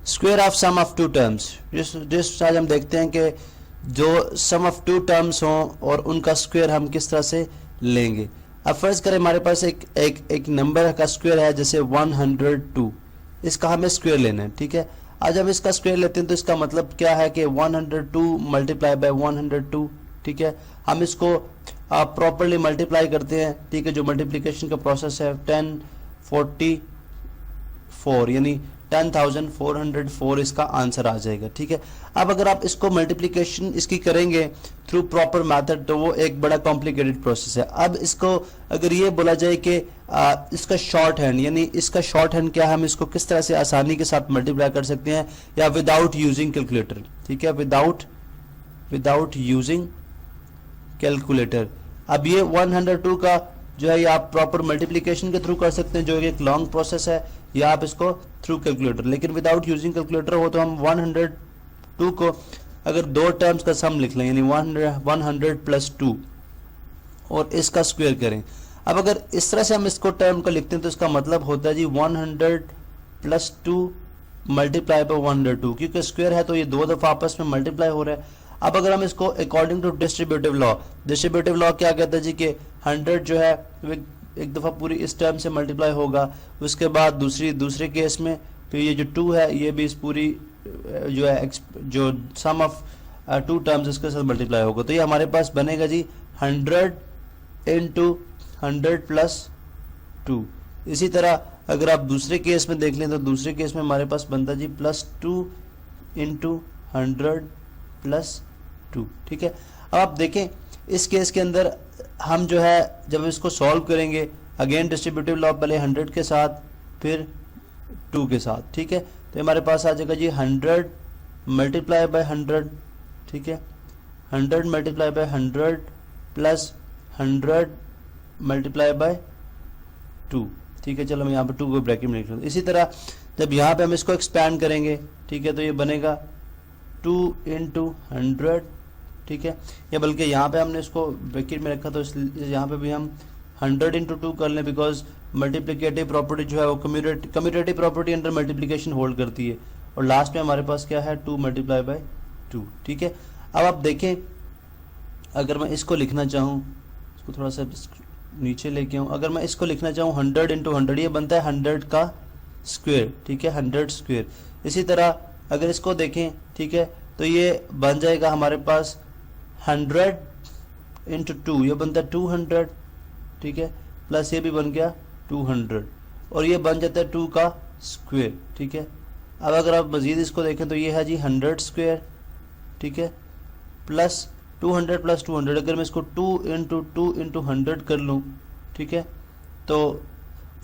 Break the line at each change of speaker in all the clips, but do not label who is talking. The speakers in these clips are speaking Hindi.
Square of sum of two terms, जिस आज हम देखते हैं कि जो सम ऑफ टू टर्म्स हों और उनका स्क्वायर हम किस तरह से लेंगे। अब फर्ज करें हमारे पास एक नंबर का स्क्वायर है, जैसे 102, इसका हमें स्क्वायर लेना है। ठीक है, आज हम इसका स्क्वायर लेते हैं तो इसका मतलब क्या है कि 102 मल्टीप्लाई बाय 102। ठीक है, हम इसको प्रॉपरली मल्टीप्लाई करते हैं। ठीक है, जो मल्टीप्लिकेशन का प्रोसेस है 1044 यानी 10,404 इसका आंसर आ जाएगा। ठीक है, अब अगर आप इसको मल्टीप्लिकेशन इसकी करेंगे थ्रू प्रॉपर मेथड तो वो एक बड़ा कॉम्प्लिकेटेड प्रोसेस है। अब इसको अगर ये बोला जाए कि इसका शॉर्ट हैंड, यानी इसका शॉर्ट हैंड क्या है, हम इसको किस तरह से आसानी के साथ मल्टीप्लाई कर सकते हैं, या विदाउट यूजिंग कैलकुलेटर। ठीक है, विदाउट यूजिंग कैलकुलेटर। अब ये 102 का जो है ये आप प्रॉपर मल्टीप्लिकेशन के थ्रू कर सकते हैं, जो एक लॉन्ग प्रोसेस है, या आप इसको थ्रू कैलकुलेटर। लेकिन विदाउट यूजिंग कैलकुलेटर हो तो हम 102 को अगर दो टर्म्स का सम लिख लें, यानी 100 प्लस 2 और इसका स्क्वायर करें। अब अगर इस तरह से हम इसको टर्म को लिखते हैं तो इसका मतलब होता है जी 100 प्लस 2 मल्टीप्लाई बाय 102, क्योंकि स्क्वायर है तो ये दो दफा आपस में मल्टीप्लाई हो रहा है। अब अगर हम इसको अकॉर्डिंग टू डिस्ट्रीब्यूटिव लॉ क्या कहता है जी कि 100 जो है एक दफ़ा पूरी इस टर्म से मल्टीप्लाई होगा, उसके बाद दूसरे केस में फिर ये जो 2 है ये भी इस पूरी जो है जो सम ऑफ टू टर्म्स इसके साथ मल्टीप्लाई होगा। तो ये हमारे पास बनेगा जी 100 इंटू 100 प्लस 2। इसी तरह अगर आप दूसरे केस में देख लें तो दूसरे केस में हमारे पास बनता जी प्लस 2 इंटू 100 प्लस 2। ठीक है, अब आप देखें इस केस के अंदर हम जो है जब इसको सॉल्व करेंगे अगेन डिस्ट्रीब्यूटिव लॉ, पहले 100 के साथ फिर 2 के साथ। ठीक है, तो हमारे पास आ जाएगा जी 100 मल्टीप्लाई बाय 100। ठीक है, 100 multiply by 100 plus 100 multiply by 2। ठीक है, चलो मैं यहाँ पर 2 को ब्रैकेट में लिख लूँ। इसी तरह जब यहाँ पे हम इसको एक्सपैंड करेंगे, ठीक है, तो ये बनेगा 2 इंटू 100। ठीक है, या बल्कि यहाँ पे हमने इसको ब्रैकेट में रखा तो इसलिए यहाँ पे भी हम 100 इंटू 2 कर लें, बिकॉज मल्टीप्लिकेटिव प्रॉपर्टी जो है वो commutative property under multiplication hold करती है। और लास्ट में हमारे पास क्या है 2 मल्टीप्लाई बाय 2। ठीक है, अब आप देखें अगर मैं इसको लिखना चाहूँ, इसको थोड़ा सा नीचे लेके आऊँ, अगर मैं इसको लिखना चाहूँ 100 इंटू 100 ये बनता है 100 का स्क्वायर। ठीक है, 100 स्क्वायर। इसी तरह अगर इसको देखें, ठीक है, तो ये बन जाएगा हमारे पास 100 इंटू 2, ये बनता है 200। ठीक है, प्लस ये भी बन गया 200 और ये बन जाता है 2 का स्क्वायर। ठीक है, अब अगर आप मज़ीद इसको देखें तो ये है जी 100 स्क्वायर। ठीक है, प्लस 200 प्लस 200, अगर मैं इसको 2 इंटू 100 कर लूँ, ठीक है, तो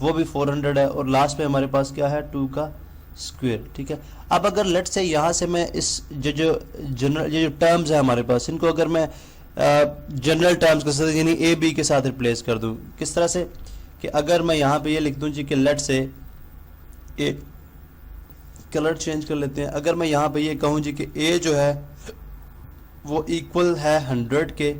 वो भी 400 है और लास्ट में हमारे पास क्या है 2 का स्क्वायर। ठीक है, अब अगर लेट से यहाँ से मैं इस जो टर्म्स है हमारे पास, इनको अगर मैं जनरल टर्म्स के साथ यानी ए बी के साथ रिप्लेस कर दूँ, किस तरह से कि अगर मैं यहाँ पे ये लिख दूँ जी कि लेट से ए, कलर चेंज कर लेते हैं, अगर मैं यहाँ पे ये कहूँ जी कि ए जो है वो इक्वल है 100 के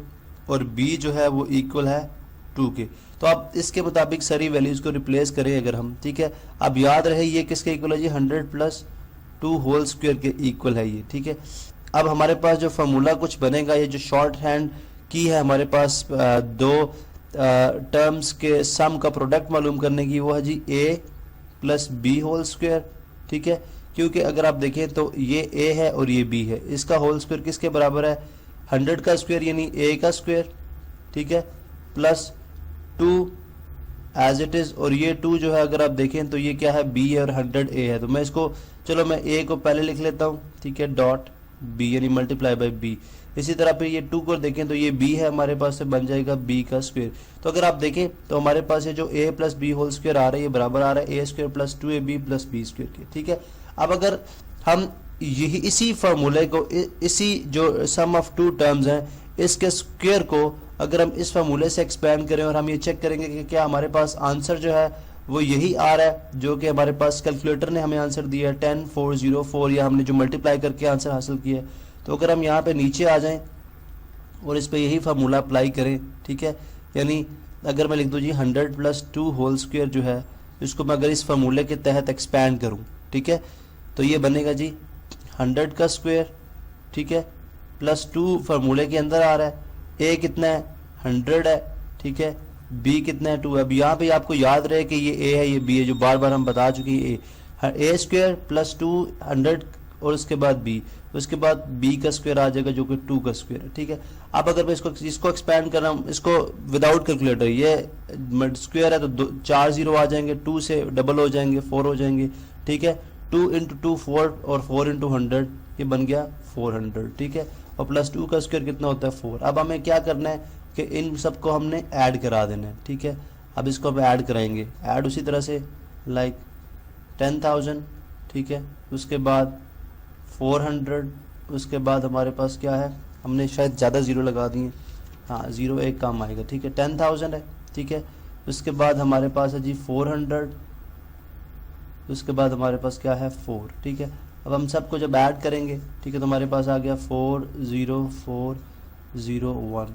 और बी जो है वो इक्वल है 2 के, तो आप इसके मुताबिक सारी वैल्यूज़ को रिप्लेस करें अगर हम। ठीक है, अब याद रहे ये किसके इक्वल है जी 100 प्लस 2 होल स्क्वायर के इक्वल है ये। ठीक है, अब हमारे पास जो फार्मूला कुछ बनेगा, ये जो शॉर्ट हैंड की है हमारे पास दो टर्म्स के सम का प्रोडक्ट मालूम करने की, वो है जी a plus B whole square. ठीक है, क्योंकि अगर आप देखें तो ये a है और ये b है, इसका होल स्क्वायर किसके बराबर है 100 का स्क्वायर यानी a का स्क्वायर। ठीक है, प्लस 2 एज इट इज़, और ये 2 जो है अगर आप देखें तो ये क्या है b है और 100 a है, तो मैं इसको चलो मैं a को पहले लिख लेता हूँ। ठीक है, डॉट b यानी मल्टीप्लाई बाय b। इसी तरह पे ये 2 को देखें तो ये b है हमारे पास, से बन जाएगा b का स्क्वायर। तो अगर आप देखें तो हमारे पास ये जो a plus B whole square आ रहा है ये बराबर आ रहा है a square plus 2ab plus b square के। ठीक है, अब अगर हम यही इसी फार्मूले को, इसी जो सम ऑफ टू टर्म्स हैं, इसके स्क्वायर को अगर हम इस फार्मूले से एक्सपेंड करें और हम ये चेक करेंगे कि क्या हमारे पास आंसर जो है वो यही आ रहा है जो कि हमारे पास कैलकुलेटर ने हमें आंसर दिया है 10404, या हमने जो मल्टीप्लाई करके आंसर हासिल किया है। तो अगर हम यहाँ पे नीचे आ जाएं और इस पे यही फार्मूला अप्लाई करें, ठीक है, यानी अगर मैं लिख दूँ जी 100 प्लस 2 होल स्क्वायर जो है, इसको मैं अगर इस फार्मूले के तहत एक्सपैंड करूँ, ठीक है, तो ये बनेगा जी 100 का स्क्वायर, ठीक है, प्लस 2 फार्मूले के अंदर आ रहा है, ए कितना है 100 है, ठीक है, बी कितना है 2 है। अब यहाँ पे आपको याद रहे कि ये ए है ये बी है, जो बार बार हम बता चुके हैं, ए स्क्वायर प्लस 2 100 और उसके बाद बी, उसके बाद बी का स्क्वायर आ जाएगा जो कि 2 का स्क्वायर है, ठीक है। अब अगर मैं इसको एक्सपैंड कर रहा हूँ, इसको विदाउट कैलकुलेटर, ये स्क्वायर है तो 4 जीरो आ जाएंगे, 2 से डबल हो जाएंगे 4 हो जाएंगे, ठीक है, 2 इंटू 2 4 और 4 इंटू 100 ये बन गया 400, ठीक है, और प्लस 2 का स्क्वायर कितना होता है 4। अब हमें क्या करना है कि इन सबको हमने ऐड करा देना है, ठीक है। अब इसको हम ऐड कराएंगे, ऐड उसी तरह से लाइक 10,000, ठीक है, उसके बाद 400, उसके बाद हमारे पास क्या है, हमने शायद ज़्यादा ज़ीरो लगा दिए, हाँ ज़ीरो एक काम आएगा, ठीक है, 10,000 है, ठीक है, उसके बाद हमारे पास है जी 400, उसके बाद हमारे पास क्या है 4, ठीक है। अब हम सबको जब ऐड करेंगे, ठीक है, तो हमारे पास आ गया 40401,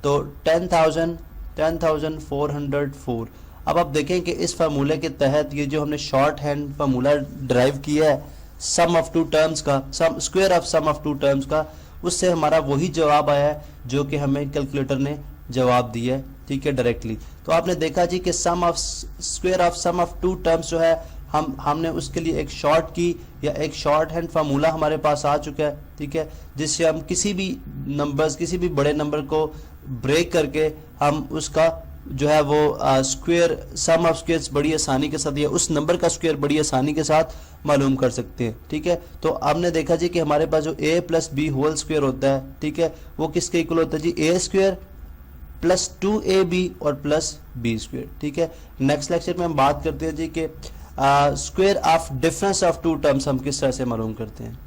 तो 10,404। अब आप देखें कि इस फार्मूले के तहत ये जो हमने शॉर्ट हैंड फार्मूला ड्राइव किया है सम ऑफ टू टर्म्स का, sum square of sum of two terms का, उससे हमारा वही जवाब आया है जो कि हमें कैलकुलेटर ने जवाब दिया है, ठीक है, डायरेक्टली। तो आपने देखा जी कि sum of square of sum of two terms जो है हमने उसके लिए एक शॉर्ट की या एक शॉर्ट हैंड फार्मूला हमारे पास आ चुका है, ठीक है, जिससे हम किसी भी नंबर्स, किसी भी बड़े नंबर को ब्रेक करके हम उसका जो है वो स्क्वायर, सम ऑफ स्क्वायर्स बड़ी आसानी के साथ या उस नंबर का स्क्वायर बड़ी आसानी के साथ मालूम कर सकते हैं, ठीक है। तो आपने देखा जी कि हमारे पास जो a plus B whole square होता है, ठीक है, वो किसके इक्वल होता है जी, a स्क्वायर प्लस 2ab और प्लस बी स्क्वायर, ठीक है। नेक्स्ट लेक्चर में हम बात करते हैं जी कि square of difference of two terms हम किस तरह से मालूम करते हैं।